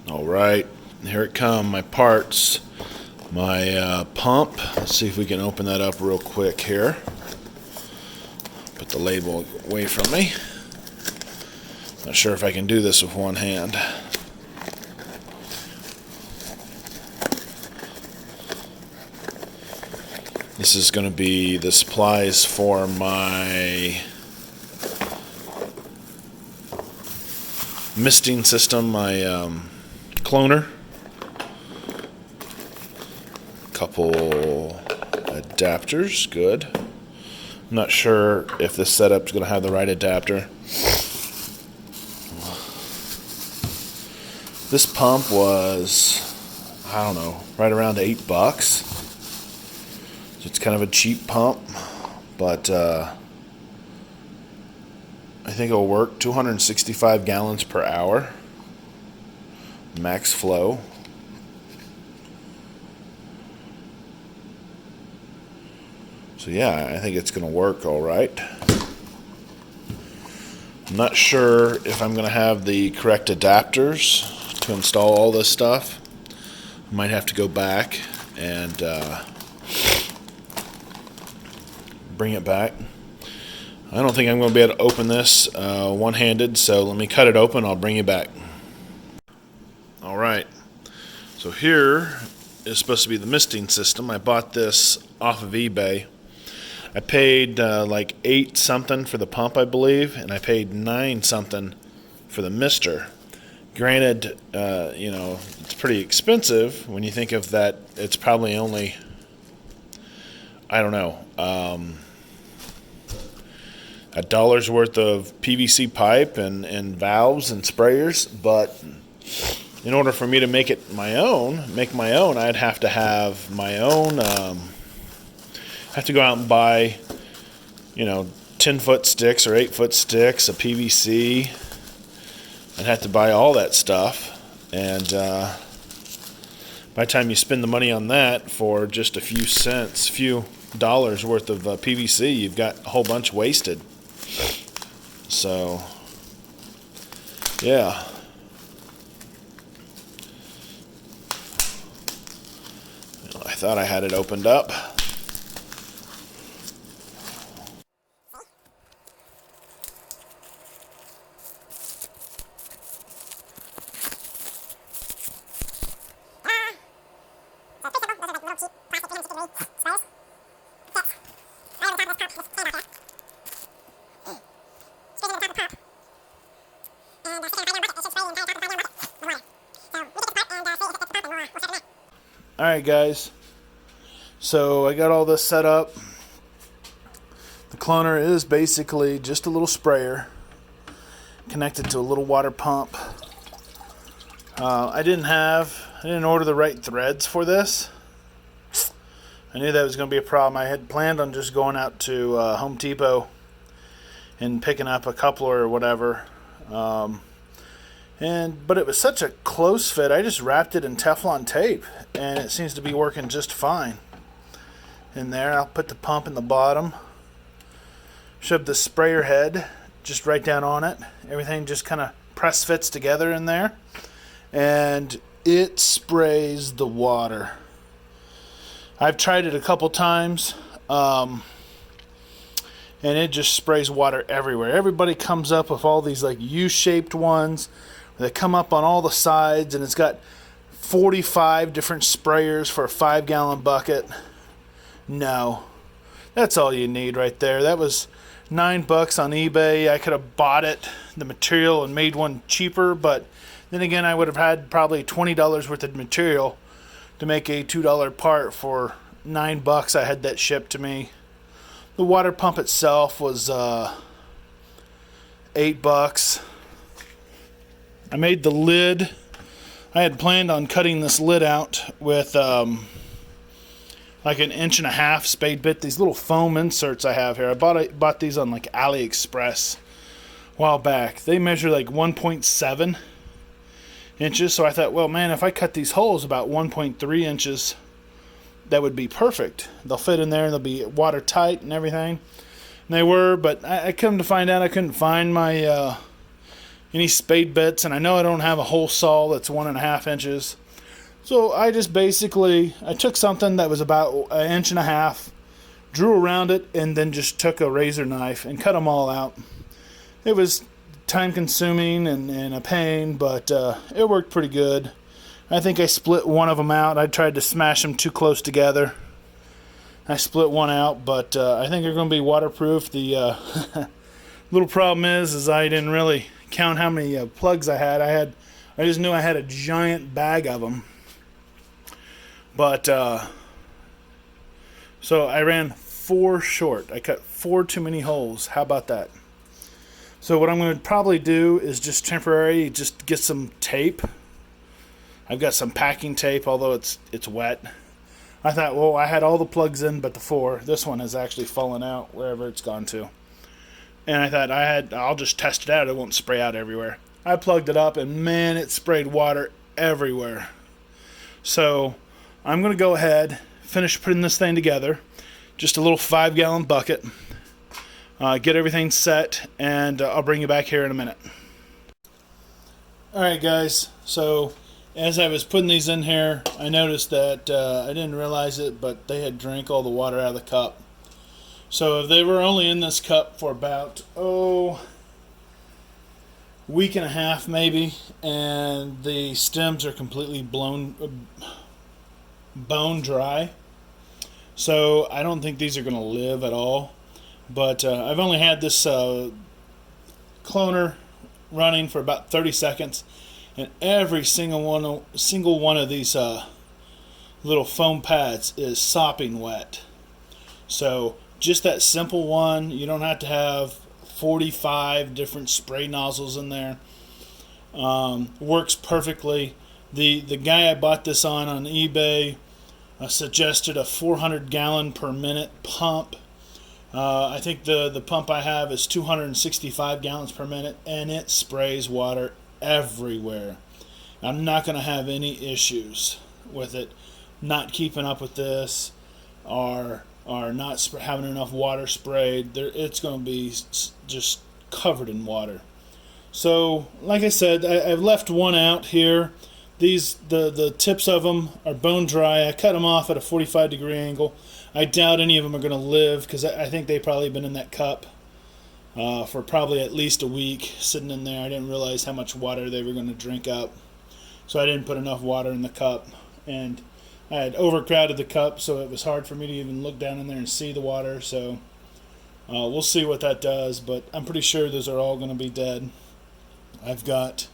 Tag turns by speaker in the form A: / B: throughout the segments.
A: Alright, here it come, my parts. My pump. Let's see if we can open that up real quick here. Put the label away from me. Not sure if I can do this with one hand. This is going to be the supplies for my misting system, my cloner. Couple adapters, good. I'm not sure if this setup's going to have the right adapter. This pump was, I don't know, right around $8. So it's kind of a cheap pump, but I think it'll work. 265 gallons per hour, max flow. So yeah, I think it's going to work all right. I'm not sure if I'm going to have the correct adapters to install all this stuff. I might have to go back and bring it back. I don't think I'm going to be able to open this one-handed, so let me cut it open. I'll bring you back. All right. So here is supposed to be the misting system. I bought this off of eBay. I paid like $8 something for the pump, I believe, and I paid $9 something for the mister. Granted, it's pretty expensive when you think of that. It's probably only, I don't know, $1 worth of PVC pipe and valves and sprayers. But in order for me to make my own, I'd have to have my own. Have to go out and buy, 10-foot sticks or 8-foot sticks, a PVC. I'd have to buy all that stuff, and by the time you spend the money on that for just a few cents, few dollars worth of PVC, you've got a whole bunch wasted. So, yeah. I thought I had it opened up. Alright guys, so I got all this set up. The cloner is basically just a little sprayer connected to a little water pump. I didn't order the right threads for this. I knew that was going to be a problem. I had planned on just going out to Home Depot and picking up a coupler or whatever. But it was such a close fit, I just wrapped it in Teflon tape, and it seems to be working just fine. In there, I'll put the pump in the bottom, shove the sprayer head just right down on it. Everything just kind of press fits together in there, and it sprays the water. I've tried it a couple times, and it just sprays water everywhere. Everybody comes up with all these like U-shaped ones. They come up on all the sides, and it's got 45 different sprayers for a 5-gallon bucket. No, that's all you need right there. That was $9 on eBay. I could have bought it, the material, and made one cheaper, but then again, I would have had probably $20 worth of material to make a $2 part. For $9 I had that shipped to me. The water pump itself was $8. I made the lid. I had planned on cutting this lid out with like 1.5 inch spade bit. These little foam inserts I have here. I bought these on like AliExpress a while back. They measure like 1.7 inches. So I thought, well, man, if I cut these holes about 1.3 inches, that would be perfect. They'll fit in there and they'll be watertight and everything. And they were, but I come to find out I couldn't find my any spade bits, and I know I don't have a hole saw that's 1.5 inches. So I just basically, I took something that was about 1.5 inches, drew around it, and then just took a razor knife and cut them all out. It was time consuming and a pain, but it worked pretty good. I think I split one of them out. I tried to smash them too close together. I split one out, but I think they're going to be waterproof. The little problem is I didn't really count how many plugs I had. I just knew I had a giant bag of them. But so I ran 4 short. I cut 4 too many holes. How about that? So what I'm going to probably do is just temporarily just get some tape. I've got some packing tape, although it's wet. I thought, well, I had all the plugs in but the 4. This one has actually fallen out wherever it's gone to. And I thought I'll just test it out. It won't spray out everywhere. I plugged it up, and man, it sprayed water everywhere. So I'm going to go ahead, finish putting this thing together. Just a little 5-gallon bucket. Get everything set, and I'll bring you back here in a minute. Alright guys, so as I was putting these in here, I noticed that I didn't realize it, but they had drank all the water out of the cup. So they were only in this cup for about, week and a half maybe, and the stems are completely bone dry. So I don't think these are going to live at all. But I've only had this cloner running for about 30 seconds, and every single one of these little foam pads is sopping wet. So just that simple one, you don't have to have 45 different spray nozzles in there. Works perfectly. The guy I bought this on eBay suggested a 400 gallon per minute pump. I think the pump I have is 265 gallons per minute, and it sprays water everywhere. I'm not going to have any issues with it not keeping up with this, or not having enough water sprayed. It's going to be just covered in water. So, like I said, I've left one out here. The tips of them are bone dry. I cut them off at a 45-degree angle. I doubt any of them are going to live, because I think they've probably been in that cup for probably at least a week, sitting in there. I didn't realize how much water they were going to drink up, so I didn't put enough water in the cup. And I had overcrowded the cup, so it was hard for me to even look down in there and see the water. So we'll see what that does, but I'm pretty sure those are all going to be dead. I've got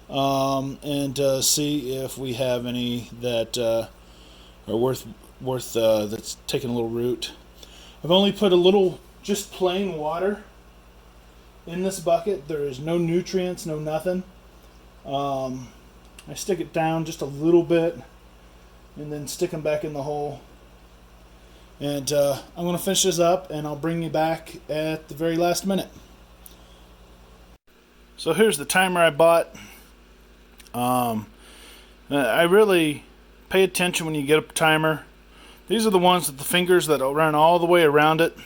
A: and see if we have any that are worth that's taking a little root. I've only put a little just plain water in this bucket. There is no nutrients, no nothing. I stick it down just a little bit and then stick them back in the hole. And I'm going to finish this up, and I'll bring you back at the very last minute. So here's the timer I bought. I really pay attention when you get a timer. These are the ones with the fingers that will run all the way around it.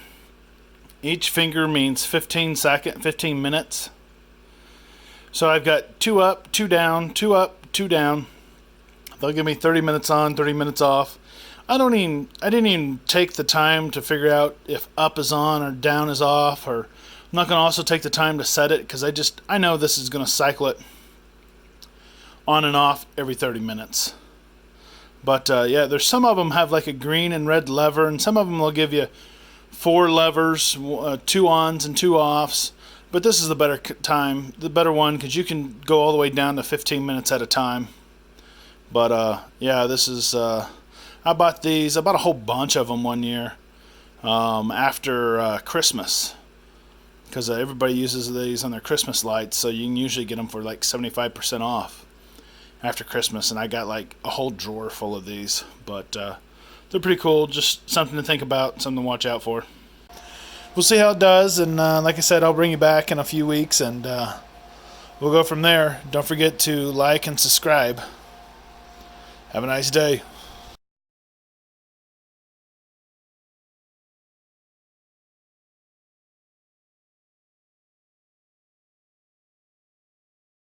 A: Each finger means 15 minutes. So I've got 2 up, 2 down, 2 up, 2 down. They'll give me 30 minutes on, 30 minutes off. I didn't even take the time to figure out if up is on or down is off, or I'm not going to also take the time to set it, because I know this is going to cycle it on and off every 30 minutes. But yeah, there's some of them have like a green and red lever, and some of them will give you 4 levers, 2 ons and 2 offs. But this is the better one, because you can go all the way down to 15 minutes at a time. But yeah, this is I bought these. I bought a whole bunch of them one year after Christmas, because everybody uses these on their Christmas lights, so you can usually get them for like 75% off after Christmas. And I got like a whole drawer full of these. But they're pretty cool. Just something to think about, something to watch out for. We'll see how it does, and like I said, I'll bring you back in a few weeks, and we'll go from there. Don't forget to like and subscribe. Have a nice day.